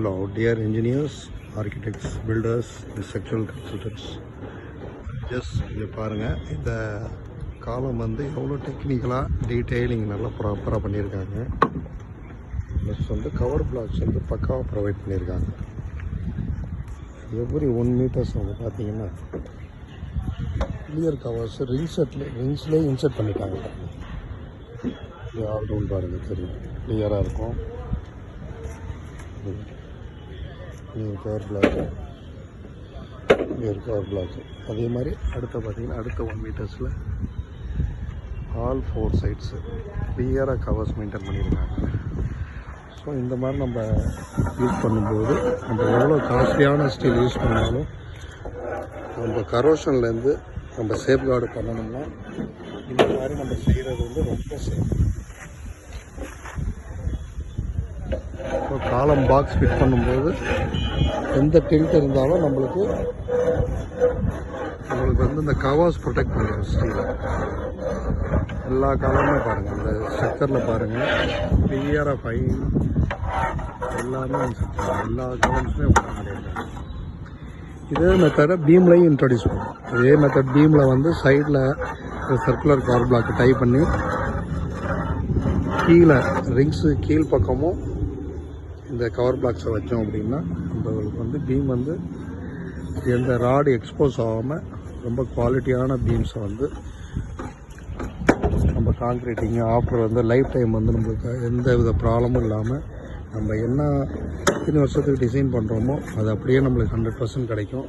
Hello, dear engineers, architects, builders, and structural consultants. Just இங்கே பாருங்கள், இந்த காலம் வந்து எவ்வளோ டெக்னிக்கலாக டீட்டெயிலிங் நல்லா ப்ராப்பராக பண்ணியிருக்காங்க. ப்ளஸ் வந்து கவர் பிளாக்ஸ் வந்து பக்காவாக ப்ரொவைட் பண்ணியிருக்காங்க. எவ்ரி 1 meters வந்து பார்த்தீங்கன்னா கிளியர் கவர்ஸ் ரிங்ஸ்லேயே இன்சர்ட் பண்ணிட்டாங்க. இது ஆல்ரவுண்ட் பாருங்கள், தெரியும், கிளியராக இருக்கும். Cover block, cover block. அதே மாதிரி பார்த்தீங்கன்னா அடுத்த 1 meters ஆல் 4 sides கிளியராக கவர்ஸ் மெயின்டைன் பண்ணியிருக்காங்க. ஸோ இந்த மாதிரி நம்ம யூஸ் பண்ணும்போது நம்ம எவ்வளோ காஸ்ட்லியான ஸ்டீல் யூஸ் பண்ணாலும் நம்ம கரோஷன்லேருந்து நம்ம சேஃப்கார்டு பண்ணணும்னா இந்த மாதிரி நம்ம செய்கிறது வந்து ரொம்ப சேஃப். ஸோ காலம் பாக்ஸ் ஃபிட் பண்ணும்போது எந்த டில்ட் இருந்தாலும் நம்மளுக்கு வந்து இந்த கவர்ஸ் ப்ரொடெக்ட் பண்ணிடும் ஸ்டீலை. எல்லா காலமுமே பாருங்கள், இந்த ஸ்ட்ரக்சரில் பாருங்கள், கிளியராக ஃபைன் எல்லாமே எல்லா காலம்ஸுமே பண்ணியிருக்காங்க. இதே மெத்தடை பீம்லையும் இன்ட்ரடியூஸ் பண்ணுவோம். இதே மெத்தட் பீமில் வந்து சைடில் சர்க்குலர் கவர் பிளாக் டை பண்ணி கீழே ரிங்ஸு கீழ் பக்கமும் இந்த கவர் பிளாக்ஸை வச்சோம் அப்படின்னா நம்மளுக்கு வந்து பீம் வந்து எந்த ராடு எக்ஸ்போஸ் ஆகாமல் ரொம்ப குவாலிட்டியான பீம்ஸை வந்து நம்ம கான்க்ரீட்டிங்கு ஆஃப்டர் வந்து லைஃப் டைம் வந்து நம்மளுக்கு எந்த வித ப்ராப்ளமும் இல்லாமல் நம்ம என்ன இத்தனை வருஷத்துக்கு டிசைன் பண்ணுறோமோ அது அப்படியே நம்மளுக்கு 100% கிடைக்கும்.